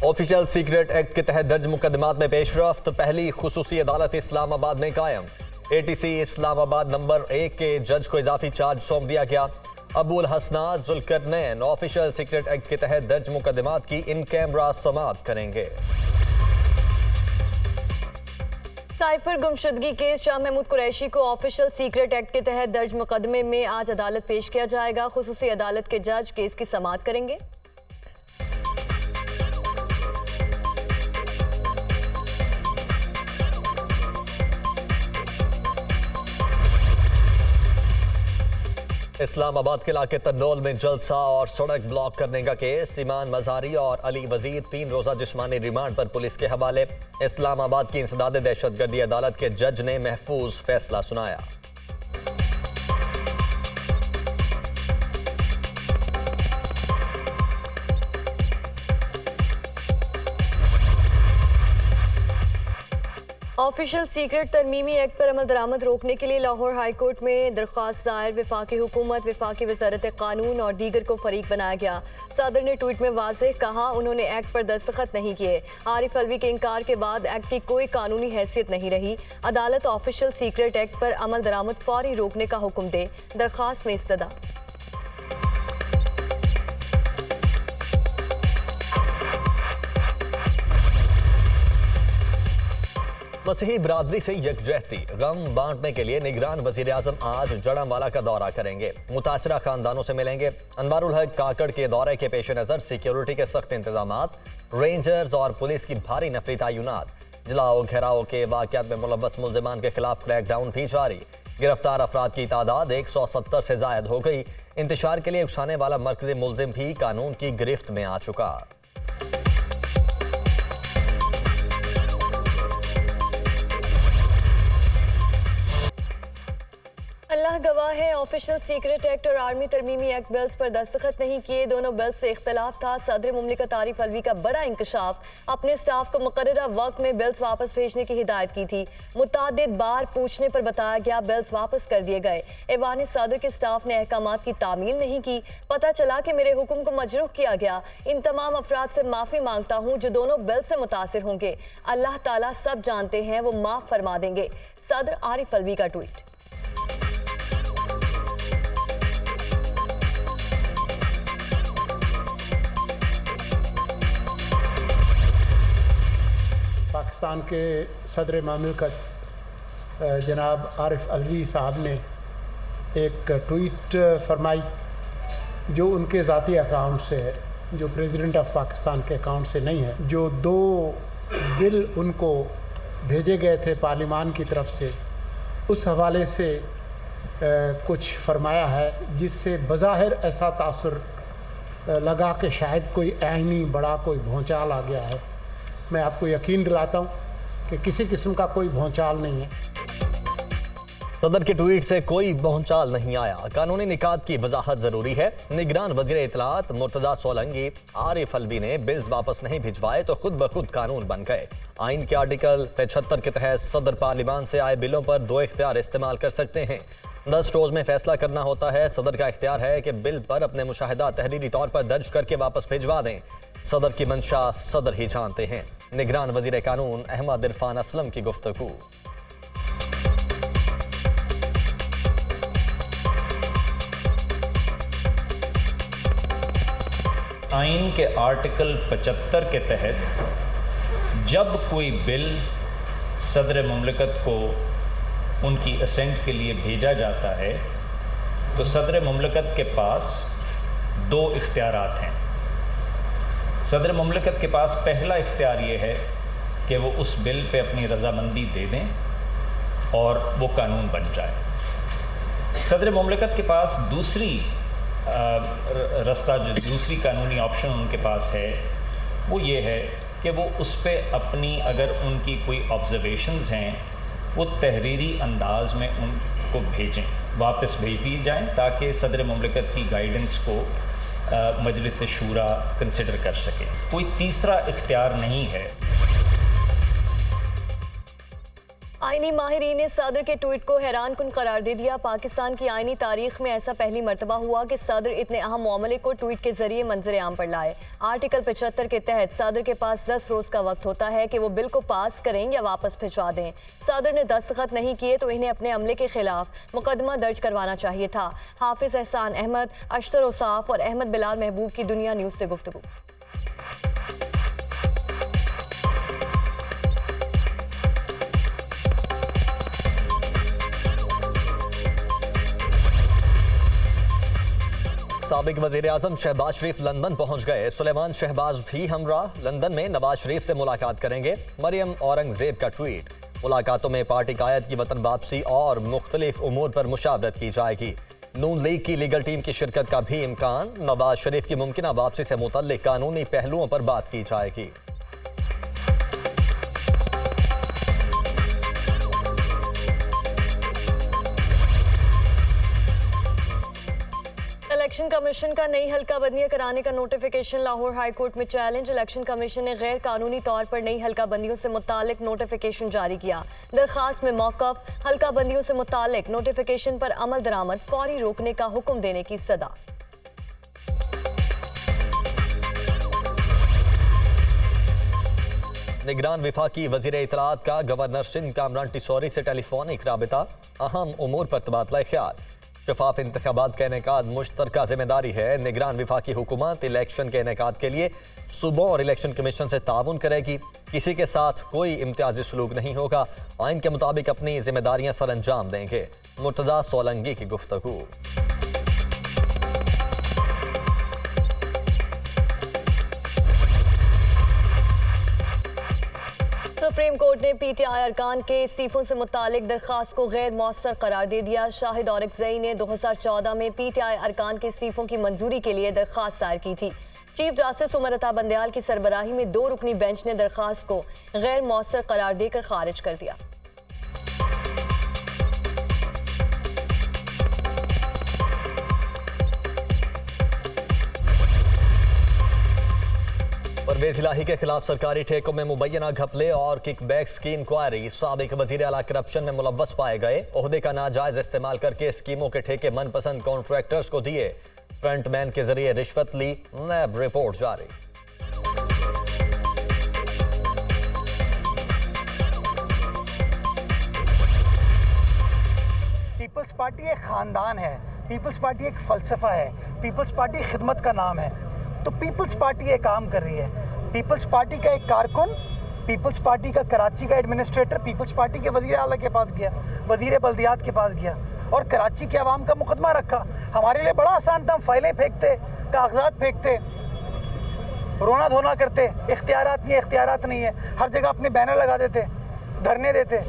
Official secret act के तहत दर्ज मुकदमात में पेशरफ्त। पहली खुसूसी अदालत इस्लामाबाद में कायम। ATC इस्लामाबाद नंबर 1 के जज को इजाफी चार्ज सौंप दिया गया। अबुल हसनात जुल्करनैन ऑफिशियल सीक्रेट एक्ट के तहत दर्ज मुकदमात की इन कैमरा समाअत करेंगे। साइफर गुमशुदगी केस शाह महमूद कुरैशी को ऑफिशियल सीक्रेट एक्ट के तहत दर्ज मुकदमे में आज अदालत पेश किया जाएगा। खुसूसी अदालत के जज केस की समाअत करेंगे। इस्लामाबाद के इलाके तन्नोल में जलसा और सड़क ब्लॉक करने का केस। ईमान मज़ारी और अली वजीर 3 रोज़ा जिस्मानी रिमांड पर पुलिस के हवाले। इस्लामाबाद की इंसदाद दहशतगर्दी अदालत के जज ने महफूज फैसला सुनाया। ऑफिशियल सीक्रेट तरमीमी एक्ट पर अमल दरामद रोकने के लिए लाहौर हाई कोर्ट में दरख्वास्त दायर। वफाकी हुकूमत, वफाकी वजारत कानून और दीगर को फरीक बनाया गया। सदर ने ट्वीट में वाज़ेह कहा, उन्होंने एक्ट पर दस्तखत नहीं किए। आरिफ अलवी के इनकार के बाद एक्ट की कोई कानूनी हैसियत नहीं रही। अदालत ऑफिशियल सीक्रेट एक्ट पर अमल दरामद फौरी रोकने का हुक्म दे। दरख्वास्त में इस्तदा। मसीही बिरादरी से यकजहती गम बांटने के लिए निगरान वजीर आजम आज जड़ांवाला का दौरा करेंगे। मुतासरा खानदानों से मिलेंगे। अनवारुल हक काकड़ के दौरे के पेश नजर सिक्योरिटी के सख्त इंतजामात, रेंजर्स और पुलिस की भारी नफरी तैनात। जलाओ घेराव के वाकयात में मुलव्वस मुल्जिमान के खिलाफ क्रैकडाउन भी जारी। गिरफ्तार अफराद की तादाद 170 से जायद हो गई। इंतशार के लिए उकसाने वाला मरकजी मुल्जिम भी कानून की गिरफ्त में आ चुका। अल्लाह गवाह है, ऑफिशियल सीक्रेट एक्ट और आर्मी तरमीमी एक्ट बिल्स पर दस्तखत नहीं किए। दोनों बिल्स से इख्तलाफ था। सदर मुमलिकत आरिफ अलवी का बड़ा इंकशाफ। अपने स्टाफ को मुकर्ररा वक्त में बिल्स वापस भेजने की हिदायत की थी। मुतादिद बार पूछने पर बताया गया बिल्स वापस कर दिए गए। ऐवान सदर के स्टाफ ने अहकामात की तामील नहीं की। पता चला कि मेरे हुक्म को मजरूह किया गया। इन तमाम अफराद से माफ़ी मांगता हूँ जो दोनों बिल से मुतासिर होंगे। अल्लाह ताला सब जानते हैं, वो माफ़ फरमा देंगे। सदर आरिफ अलवी का ट्वीट। पाकिस्तान के सदर मुमलिकत जनाब आरिफ अलवी साहब ने एक ट्वीट फरमाई जो उनके ज़ाती अकाउंट से है, जो प्रेसिडेंट ऑफ पाकिस्तान के अकाउंट से नहीं है। जो 2 बिल उनको भेजे गए थे पार्लिमान की तरफ से, उस हवाले से कुछ फरमाया है जिससे बज़ाहिर ऐसा तासुर लगा कि शायद कोई ऐनी बड़ा कोई भौचाल आ गया है। मैं आपको यकीन दिलाता हूँ कि किसी किस्म का कोई भौचाल नहीं है। सदर के ट्वीट से कोई भौचाल नहीं आया। कानूनी निकात की वजाहत जरूरी है। निगरान वजीर इत्तलात मुर्तजा सोलंगी आरिफ अलवी ने बिल्स वापस नहीं भिजवाए तो खुद ब खुद कानून बन गए। आइन के आर्टिकल 75 के तहत सदर पार्लिमान से आए बिलों पर 2 इख्तियार इस्तेमाल कर सकते हैं। 10 रोज में फैसला करना होता है। सदर का इख्तियार है कि बिल पर अपने मुशाहिदा तहरीरी तौर पर दर्ज करके वापस भिजवा दें। सदर की मंशा सदर ही जानते हैं। निगरान वजीर कानून अहमद इरफान असलम की गुफ्तगू। आइन के आर्टिकल 75 के तहत जब कोई बिल सदर मुमलिकत को उनकी असेंट के लिए भेजा जाता है तो सदर मुमलिकत के पास 2 इख्तियारात हैं। सदर मुमलिकत के पास पहला इख्तियार ये है कि वो उस बिल पे अपनी रजामंदी दे दें और वो कानून बन जाए। सदर मुमलिकत के पास दूसरी रास्ता, जो दूसरी कानूनी ऑप्शन उनके पास है, वो ये है कि वो उस पर अपनी, अगर उनकी कोई ऑब्जर्वेशंस हैं, वो तहरीरी अंदाज में उनको भेजें, वापस भेज दिए जाएं, ताकि सदर मुमलिकत की गाइडेंस को मजलिस शूरा कंसिडर कर सके। कोई तीसरा इख्तियार नहीं है। आईनी माहिरीन ने सदर के ट्वीट को हैरान कुन करार दे दिया। पाकिस्तान की आईनी तारीख में ऐसा पहली मर्तबा हुआ कि सदर इतने अहम मामले को ट्वीट के जरिए मंजर आम पर लाए। आर्टिकल 75 के तहत सदर के पास 10 रोज का वक्त होता है कि वो बिल को पास करें या वापस भिजवा दें। सदर ने दस्तखत नहीं किए तो इन्हें अपने अमले के खिलाफ मुकदमा दर्ज करवाना चाहिए था। हाफिज एहसान अहमद, अशतर ओसाफ और अहमद बिलाल महबूब की दुनिया न्यूज से गुफ्तगू। साबिक वजीर आजम शहबाज शरीफ लंदन पहुंच गए। सुलेमान शहबाज भी हमरा लंदन में नवाज शरीफ से मुलाकात करेंगे। मरियम औरंगजेब का ट्वीट। मुलाकातों में पार्टी कायद की वतन वापसी और मुख्तलिफ उमूर पर मुशावरत की जाएगी। नून लीग की लीगल टीम की शिरकत का भी इम्कान। नवाज शरीफ की मुमकिन वापसी से मुतल्लिक कानूनी पहलुओं पर बात की जाएगी। इलेक्शन कमीशन का नई हल्का बंदियां कराने का नोटिफिकेशन लाहौर हाई कोर्ट में चैलेंज। इलेक्शन कमीशन ने गैर कानूनी तौर पर नई हल्का बंदियों से मुतालिक नोटिफिकेशन जारी किया। दरखास्त में मौकफ, हल्का बंदियों से मुतालिक नोटिफिकेशन पर अमल दरामद फौरी रोकने का हुक्म देने की सदा। निगरान विफाकी वजीर इत्तलात का गवर्नर सिंध कामरान टिसौरी से टेलीफोनिक राबिता। अहम उमूर पर तबादला ख्याल। शफाफ इंतखाबात का इनेकाद मुश्तरका जिम्मेदारी है। निगरान विफाकी हुकूमत इलेक्शन के इनेकाद के लिए सूबों और इलेक्शन कमीशन से ताउन करेगी। किसी के साथ कोई इम्तियाजी सलूक नहीं होगा। आइन के मुताबिक अपनी जिम्मेदारियां सर अंजाम देंगे। मुर्तजा सोलंगी की गुफ्तगू। सुप्रीम कोर्ट ने पीटीआई अरकान के इस्तीफों से मुतालिक दरखास्त को गैर मौसर करार दे दिया। शाहिद औरकज़ई ने 2014 में पीटीआई अरकान के इस्तीफों की मंजूरी के लिए दरखास्त दायर की थी। चीफ जस्टिस उमर अता बंदयाल की सरबराही में 2 रुकनी बेंच ने दरखास्त को गैर मौसर करार देकर खारिज कर दिया। परवेज इलाही के खिलाफ सरकारी ठेकों में मुबैना घपले और किकबैक्स की इंक्वायरी। साबिक वजीर आला करप्शन में मुलव्वस पाए गए। ओहदे का नाजायज इस्तेमाल करके स्कीमों के ठेके मनपसंद कॉन्ट्रैक्टर्स को दिए। फ्रंटमैन के जरिए रिश्वत ली। नैब रिपोर्ट जारी। पीपल्स पार्टी एक खानदान है। पीपल्स पार्टी एक फलसफा है। पीपल्स पार्टी खिदमत का नाम है। तो पीपल्स पार्टी ये काम कर रही है। पीपल्स पार्टी का एक कारकुन, पीपल्स पार्टी का कराची का एडमिनिस्ट्रेटर पीपल्स पार्टी के वजीर आला के पास गया, वजीर बल्दियात के पास गया और कराची के अवाम का मुकदमा रखा। हमारे लिए बड़ा आसान था। हम फाइलें फेंकते, कागजात फेंकते, रोना धोना करते, इख्तियारात नहीं है, हर जगह अपने बैनर लगा देते, धरने देते।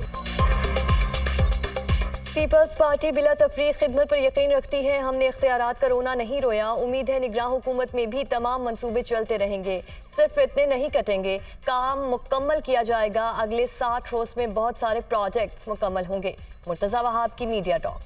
पीपल्स पार्टी बिला तफरीक खिदमत पर यकीन रखती है। हमने इख्तियारात का रोना नहीं रोया। उम्मीद है निगरान हुकूमत में भी तमाम मंसूबे चलते रहेंगे। सिर्फ इतने नहीं कटेंगे, काम मुकम्मल किया जाएगा। अगले 60 रोज में बहुत सारे प्रोजेक्ट्स मुकम्मल होंगे। मुर्तजा वहाब की मीडिया टॉक।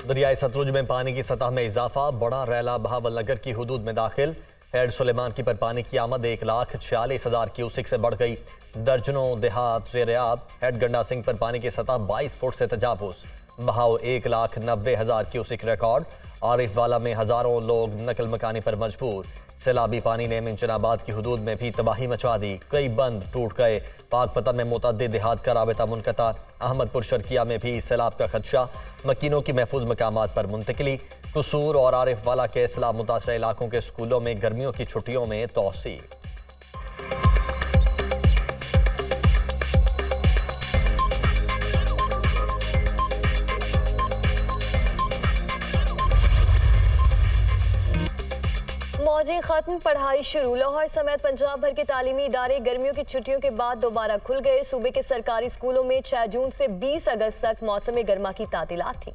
दरियाई सतलुज में पानी की सतह में इजाफा। बड़ा रैला बहावलनगर की हुदूद में दाखिल। हेड सुलेमान की पर पानी की आमद 1,46,000 क्यूसिक से बढ़ गई। दर्जनों देहात ज़ेर-ए-आब। हेड गंडा सिंह पर पानी की सतह 22 फुट से तजावुज। बहाव 1,90,000 क्यूसिक रिकॉर्ड। आरिफ वाला में हजारों लोग नकल मकानी पर मजबूर। सैलाबी पानी ने मिंचनाबाद की हुदूद में भी तबाही मचा दी। कई बंद टूट गए। पाकपतन में मुतअद्दिद देहात का राबिता मुनक़ता। अहमदपुर शर्किया में भी सैलाब का खदशा। मकीनों की महफूज मकामात पर मुंतकिली। कसूर और आरिफ वाला के सैलाब मुतासर इलाकों के स्कूलों में गर्मियों की छुट्टियों में तोसी। मौजी खत्म, पढ़ाई शुरू। लाहौर समेत पंजाब भर के तालीमी इदारे गर्मियों की छुट्टियों के बाद दोबारा खुल गए। सूबे के सरकारी स्कूलों में 6 जून से 20 अगस्त तक मौसम गर्मा की तातीलात थी।